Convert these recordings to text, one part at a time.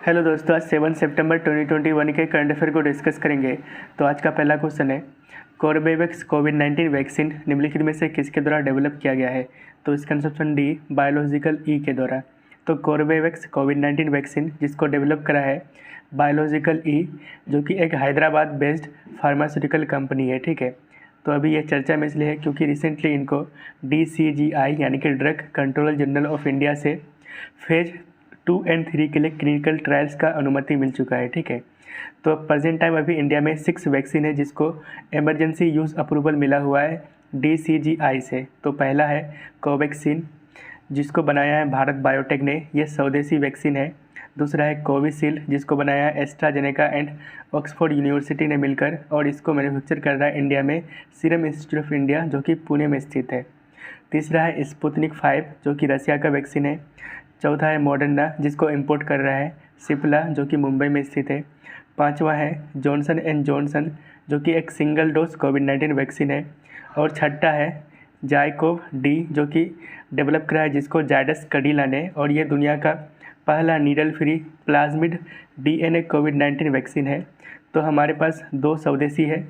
Hello दोस्तों, आज 7 सितंबर 2021 के करंट अफेयर को डिस्कस करेंगे। तो आज का पहला क्वेश्चन है, कोर्बेवैक्स कोविड-19 वैक्सीन निम्नलिखित में से किसके द्वारा डेवलप किया गया है? तो इसका ऑप्शन डी बायोलॉजिकल ई के द्वारा। तो कोर्बेवैक्स कोविड-19 वैक्सीन जिसको डेवलप करा है बायोलॉजिकल ई, जो कि एक हैदराबाद बेस्ड फार्मास्यूटिकल कंपनी है। ठीक है, तो अभी ये चर्चा में इसलिए है क्योंकि रिसेंटली इनको DCGI यानी कि drug controller general of India से फेज 2 और 3 के लिए क्लिनिकल ट्रायल्स का अनुमति मिल चुका है। ठीक है, तो प्रेजेंट टाइम अभी इंडिया में 6 वैक्सीन है जिसको इमरजेंसी यूज़ अप्रूवल मिला हुआ है DCGI से। तो पहला है कोवैक्सीन जिसको बनाया है भारत बायोटेक ने, ये स्वदेशी वैक्सीन है। दूसरा है कोविशील्ड जिसको बनाया है एस्ट्राजेनेका एंड ऑक्सफोर्ड यूनिवर्सिटी ने मिलकर, और इसको मैन्युफैक्चर कर रहा है इंडिया में सीरम इंस्टीट्यूट ऑफ इंडिया जो कि पुणे में स्थित है। तीसरा है स्पुतनिक 5 जो कि रसिया का वैक्सीन है। चौथा है मॉडर्ना जिसको इंपोर्ट कर रहा है सिप्ला जो कि मुंबई में स्थित है। पांचवा है जॉनसन एंड जॉनसन जो कि एक सिंगल डोज कोविड-19 वैक्सीन है। और छठा है जाइकोव डी जो कि डेवलप करा है जिसको जायडस कैडिला ने, और ये दुनिया का पहला नीडल फ्री प्लाज्मिड DNA कोविड-19 वैक्सीन है। तो हमारे पास 2 स्वदेशी है,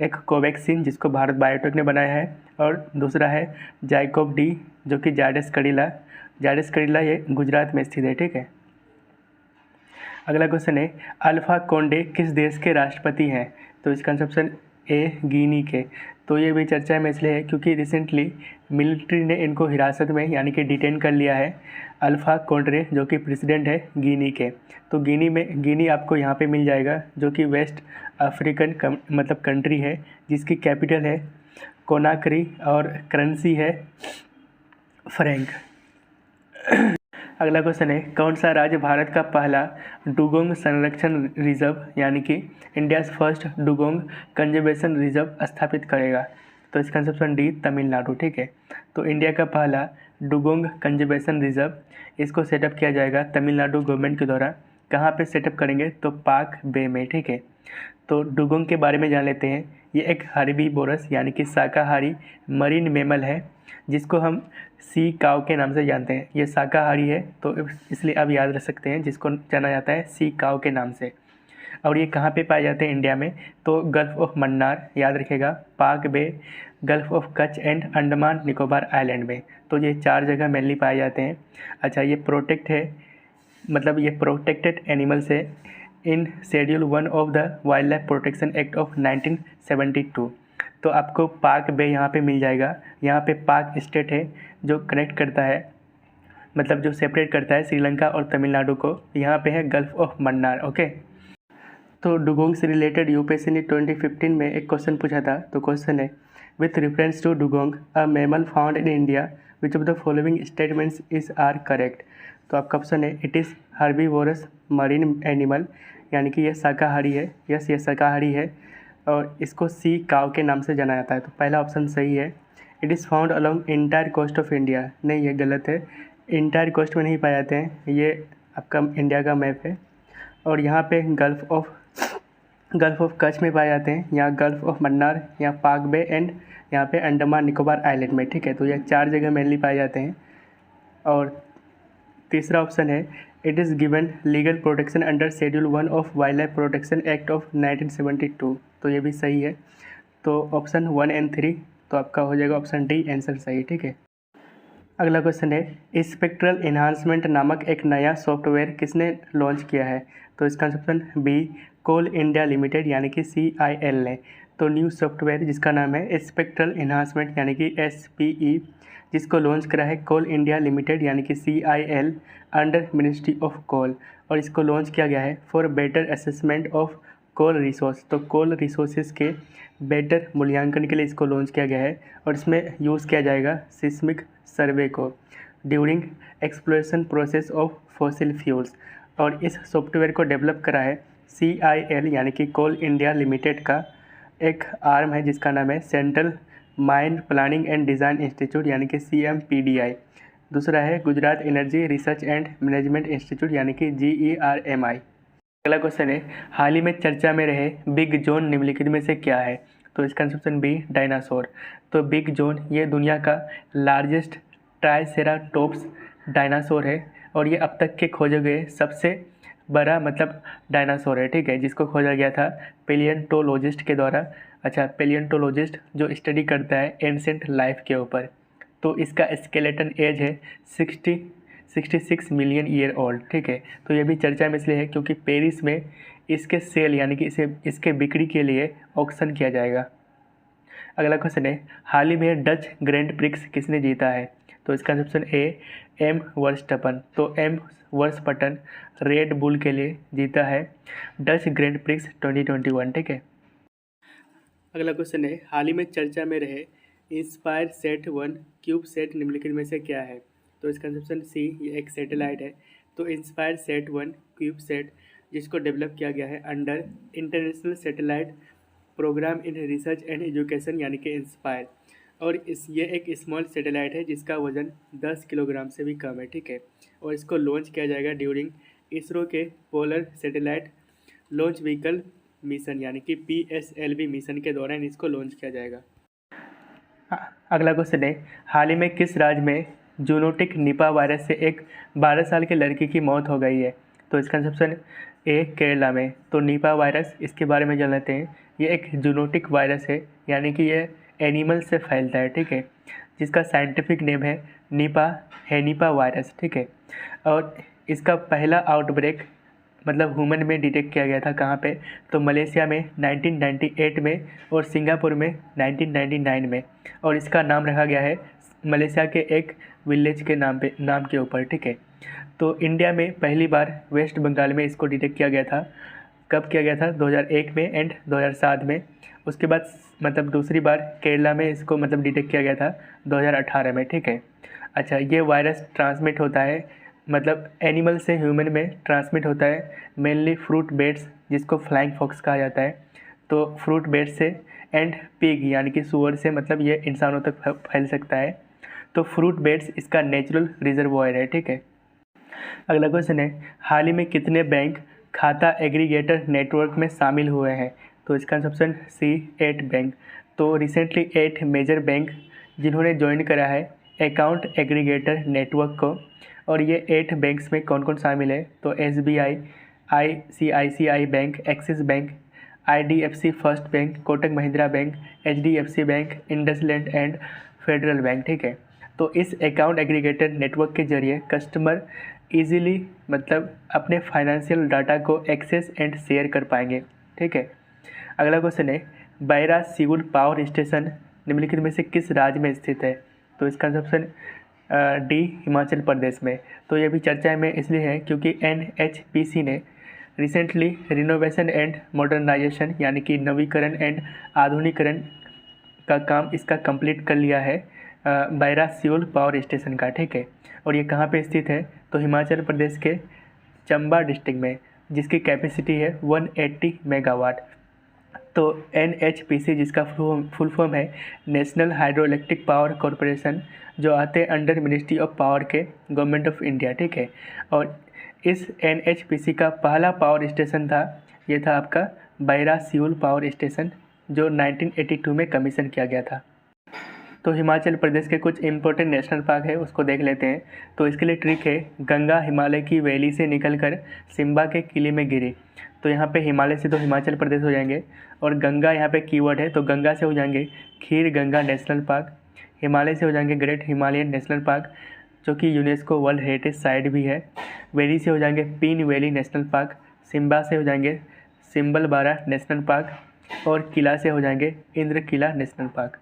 एक कोवैक्सीन जिसको भारत बायोटेक ने बनाया है और दूसरा है जाइकोव डी जो कि जायडस कैडिला ये गुजरात में स्थित है। ठीक है, अगला क्वेश्चन है, अल्फा कोंडे किस देश के राष्ट्रपति हैं? तो इसका ऑप्शन ए गिनी के। तो ये भी चर्चा में इसलिए है क्योंकि रिसेंटली मिलिट्री ने इनको हिरासत में यानी कि डिटेन कर लिया है, अल्फा कोंडे जो कि प्रेसिडेंट है गिनी के। तो गिनी आपको यहाँ पे मिल जाएगा जो कि वेस्ट अफ्रीकन कंट्री है जिसकी कैपिटल है कोनाक्री और करेंसी है फ्रैंक। अगला क्वेश्चन है, कौन सा राज्य भारत का पहला डुगोंग संरक्षण रिजर्व यानी कि India's first dugong conservation reserve स्थापित करेगा? तो इसका ऑप्शन डी तमिलनाडु। ठीक है, तो इंडिया का पहला डुगोंग कंजर्वेशन रिजर्व इसको सेटअप किया जाएगा तमिलनाडु गवर्नमेंट के द्वारा। कहाँ पे सेटअप करेंगे? तो पाक बे में। ठीक है, तो डुगोंग के बारे में जान लेते हैं। ये एक हर्बीवोरस यानी कि शाकाहारी मरीन मैमल है जिसको हम सी काव के नाम से जानते हैं। ये शाकाहारी है तो इसलिए आप याद रख सकते हैं जिसको जाना जाता है सी काव के नाम से। और ये कहाँ पे पाए जाते हैं इंडिया में? तो गल्फ ऑफ मन्नार याद रखेगा, Palk bay, gulf of Kutch and Andaman Nicobar island में। तो ये 4 जगह मेनली पाए जाते हैं। अच्छा, ये ये प्रोटेक्टेड एनिमल्स है इन schedule 1 of the wild life protection act of 1972। तो आपको पाक बे यहाँ पे मिल जाएगा। यहाँ पे पाक स्टेट है जो कनेक्ट करता है, जो सेपरेट करता है श्रीलंका और तमिलनाडु को। यहाँ पे है गल्फ ऑफ मन्नार। ओके, तो डुगोंग से रिलेटेड यूपीएससी ने 2015 में एक क्वेश्चन पूछा था। तो क्वेश्चन है, with reference to dugong a mammal found in India which of the following statements is are correct? तो आपका ऑप्शन है it is herbivorous marine animal यानी कि यह शाकाहारी है। यस, ये शाकाहारी है और इसको सी काव के नाम से जाना जाता है। तो पहला ऑप्शन सही है। It is found along entire coast of India, नहीं ये गलत है, इंटायर कोस्ट में नहीं पाए जाते हैं। ये आपका इंडिया का मैप है और यहाँ पे गल्फ ऑफ कच्छ में पाए जाते हैं, यहाँ गल्फ ऑफ मन्नार, यहाँ पाक बे एंड यहाँ पे अंडमान निकोबार आइलैंड में। ठीक है, तो यह 4 जगह मेनली पाए जाते हैं। और तीसरा ऑप्शन है it is given legal protection under schedule 1 of wild life protection act of 1972। तो ये भी सही है। तो ऑप्शन 1 और 3 तो आपका हो जाएगा ऑप्शन डी आंसर सही। ठीक है, अगला क्वेश्चन है, स्पेक्ट्रल इन्हांसमेंट नामक एक नया सॉफ्टवेयर किसने लॉन्च किया है? तो इसका ऑप्शन बी कोल इंडिया लिमिटेड यानी कि CIL ने। तो न्यू सॉफ्टवेयर जिसका नाम है स्पेक्ट्रल इन्हांसमेंट यानी कि SPE, जिसको लॉन्च करा है कोल इंडिया लिमिटेड यानी कि CIL under Ministry of Coal, और इसको लॉन्च किया गया है for better assessment of coal resource. तो कोल रिसोर्सेज के बेटर मूल्यांकन के लिए इसको लॉन्च किया गया है और इसमें यूज़ किया जाएगा सिस्मिक सर्वे को during exploration process of fossil fuels. और इस सॉफ्टवेयर को डेवलप करा है CIL यानी कि कोल इंडिया लिमिटेड का एक आर्म है जिसका नाम है central mine planning and design institute यानी कि CMPDI। दूसरा है Gujarat energy research and management institute यानी कि GERMI। अगला क्वेश्चन है, हाल ही में चर्चा में रहे बिग जोन निम्नलिखित में से क्या है? तो इसका ऑप्शन बी डायनासोर। तो बिग जोन ये दुनिया का लार्जेस्ट ट्राइसेराटोप्स डायनासोर है और ये अब तक के खोजे गए सबसे बड़ा मतलब डायनासोर है, ठीक है, जिसको खोजा गया था पेलियंटोलॉजिस्ट के द्वारा। अच्छा, पेलियंटोलॉजिस्ट जो स्टडी करता है एंसेंट लाइफ के ऊपर। तो इसका स्केलेटन एज है 66 मिलियन ईयर ओल्ड, ठीक है। तो ये भी चर्चा में इसलिए है क्योंकि पेरिस में इसके सेल यानी कि इसके बिक्री के लिए ऑक्शन किया जाएगा। अगला क्वेश्चन है, हाल ही में डच ग्रैंड प्रिक्स किसने जीता है? तो इसका ऑप्शन ए एम वर्स्टपन। तो एम वर्स्टपन रेड बुल के लिए जीता है डच ग्रैंड प्रिक्स 2021, ठीक है। अगला क्वेश्चन है, हाल ही में चर्चा में रहे इंस्पायर सेट 1 क्यूब सेट निम्नलिखित में से क्या है? तो इसका ऑप्शन सी, ये एक सैटेलाइट है। तो इंस्पायर सेट 1 क्यूब सेट जिसको डेवलप किया गया है under International Satellite Program in Research and Education यानी कि इंस्पायर। और ये एक स्मॉल सैटेलाइट है जिसका वजन 10 किलोग्राम से भी कम है, ठीक है। और इसको लॉन्च किया जाएगा ड्यूरिंग इसरो के polar satellite launch vehicle mission यानी कि PSLV मिशन के दौरान इसको लॉन्च किया जाएगा। अगला क्वेश्चन है, हाल ही में किस राज्य में जूनोटिक निपा वायरस से एक 12 साल की लड़की की मौत हो गई है? तो इसका ऑप्शन ए केरला में। तो निपा वायरस, इसके बारे में जान लेते हैं। ये एक जूनोटिक वायरस है यानी कि ये एनिमल से फैलता है, ठीक है, जिसका साइंटिफिक नेम है निपा वायरस, ठीक है। और इसका पहला आउटब्रेक मतलब ह्यूमन में डिटेक्ट किया गया था कहाँ पे? तो मलेशिया में 1998 में और सिंगापुर में 1999 में। और इसका नाम रखा गया है मलेशिया के एक विलेज के नाम के ऊपर, ठीक है। तो इंडिया में पहली बार वेस्ट बंगाल में इसको डिटेक्ट किया गया था। कब किया गया था? 2001 में एंड 2007 में। उसके बाद मतलब दूसरी बार केरला में इसको मतलब डिटेक्ट किया गया था 2018 में, ठीक है। अच्छा, ये वायरस ट्रांसमिट होता है मतलब एनिमल से ह्यूमन में ट्रांसमिट होता है मेनली फ्रूट बेट्स जिसको फ्लाइंग फॉक्स कहा जाता है। तो फ्रूट बेट से एंड पिग यानी कि सुअर से मतलब ये इंसानों तक फैल सकता है। तो फ्रूट बेट्स इसका नेचुरल रिजर्वॉयर है, ठीक है। अगला क्वेश्चन है, हाल ही में कितने बैंक खाता एग्रीगेटर नेटवर्क में शामिल हुए हैं? तो इसका ऑप्शन सी 8 बैंक। तो रिसेंटली 8 मेजर बैंक जिन्होंने ज्वाइन करा है अकाउंट एग्रीगेटर नेटवर्क को। और ये 8 बैंक्स में कौन कौन शामिल है? तो SBI, ICICI bank, axis bank, IDFC first bank, Kotak Mahindra bank, HDFC bank, IndusInd and federal bank, ठीक है। तो इस अकाउंट एग्रीगेटर नेटवर्क के जरिए कस्टमर इजीली मतलब अपने फाइनेंशियल डाटा को एक्सेस एंड शेयर कर पाएंगे, ठीक है। अगला क्वेश्चन है, बैरा सिउल पावर स्टेशन निम्नलिखित में से किस राज्य में स्थित है? तो इसका ऑप्शन डी हिमाचल प्रदेश में। तो ये भी चर्चा में इसलिए है क्योंकि NHPC ने रिसेंटली रिनोवेशन एंड मॉडर्नाइजेशन यानी कि नवीकरण एंड आधुनिकीकरण का काम इसका कंप्लीट कर लिया है बैरा सिउल पावर स्टेशन का, ठीक है। और ये कहाँ पे स्थित है? तो हिमाचल प्रदेश के चंबा डिस्ट्रिक्ट में, जिसकी कैपेसिटी है 180 मेगावाट। तो NHPC जिसका फुल फॉर्म है national hydro electric power corporation, जो आते हैं अंडर मिनिस्ट्री ऑफ पावर के गवर्नमेंट ऑफ इंडिया, ठीक है। और इस NHPC का पहला पावर स्टेशन था, ये था आपका बैरा सिउल पावर स्टेशन जो 1982 में कमीशन किया गया था। तो हिमाचल प्रदेश के कुछ इंपॉर्टेंट नेशनल पार्क है उसको देख लेते हैं। तो इसके लिए ट्रिक है, गंगा हिमालय की वैली से निकलकर सिम्बा के किले में गिरी। तो यहाँ पे हिमालय से तो हिमाचल प्रदेश हो जाएंगे और गंगा यहाँ पे कीवर्ड है, तो गंगा से हो जाएंगे खीर गंगा नेशनल पार्क, हिमालय से हो जाएंगे ग्रेट हिमालयन नेशनल पार्क जो कि यूनेस्को वर्ल्ड हेरिटेज साइट भी है, वैली से हो जाएंगे पीन वैली नेशनल पार्क, सिम्बा से हो जाएंगे सिम्बलबारा नेशनल पार्क और किला से हो जाएंगे इंद्र किला नेशनल पार्क।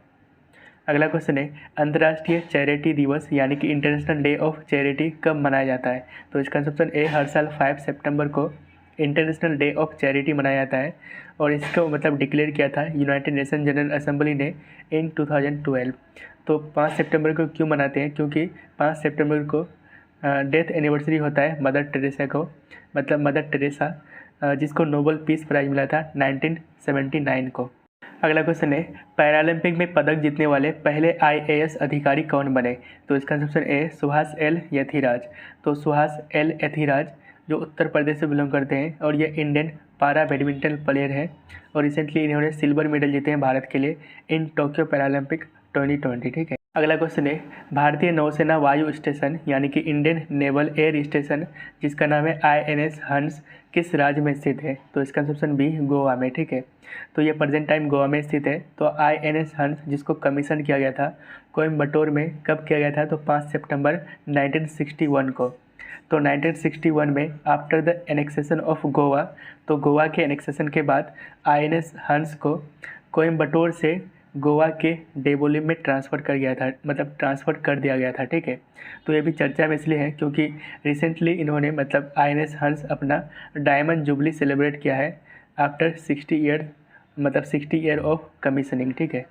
अगला क्वेश्चन है, अंतर्राष्ट्रीय चैरिटी दिवस यानी कि इंटरनेशनल डे ऑफ चैरिटी कब मनाया जाता है? तो इसका ऑप्शन ए हर साल 5 सितंबर को इंटरनेशनल डे ऑफ चैरिटी मनाया जाता है। और इसको मतलब डिक्लेयर किया था यूनाइटेड नेशन जनरल असेंबली ने इन 2012। तो 5 सितंबर को क्यों मनाते हैं? क्योंकि 5 सितंबर को डेथ एनिवर्सरी होता है मदर टेरेसा को, मतलब मदर टेरेसा जिसको नोबेल पीस प्राइज़ मिला था 1979 को। अगला क्वेश्चन है, पैरालंपिक में पदक जीतने वाले पहले IAS अधिकारी कौन बने? तो इसका option A Subhash L Yathiraj. तो सुभाष एल यथिराज जो उत्तर प्रदेश से बिलोंग करते हैं और ये इंडियन पारा बैडमिंटन प्लेयर हैं और रिसेंटली इन्होंने सिल्वर मेडल जीते हैं भारत के लिए इन टोक्यो पैरालंपिक 2020, ठीक है। अगला क्वेश्चन है, भारतीय नौसेना वायु स्टेशन यानी कि इंडियन नेवल एयर स्टेशन जिसका नाम है INS हंस किस राज्य में स्थित है? तो इसका ऑप्शन बी गोवा में, ठीक है। तो ये प्रेजेंट टाइम गोवा में स्थित है। तो INS हंस जिसको कमीशन किया गया था कोयम्बटूर में, कब किया गया था? तो 5 सितंबर 1961 को। तो 1961 में after the annexation of Goa, तो गोवा के एनेक्सेशन के बाद INS हंस को कोयम्बटूर से गोवा के डेबोली में ट्रांसफ़र कर गया था, मतलब ट्रांसफ़र कर दिया गया था, ठीक है। तो ये भी चर्चा में इसलिए है क्योंकि रिसेंटली इन्होंने मतलब INS हंस अपना डायमंड जुबली सेलिब्रेट किया है आफ्टर 60 ईयर, मतलब 60 ईयर ऑफ कमीशनिंग, ठीक है।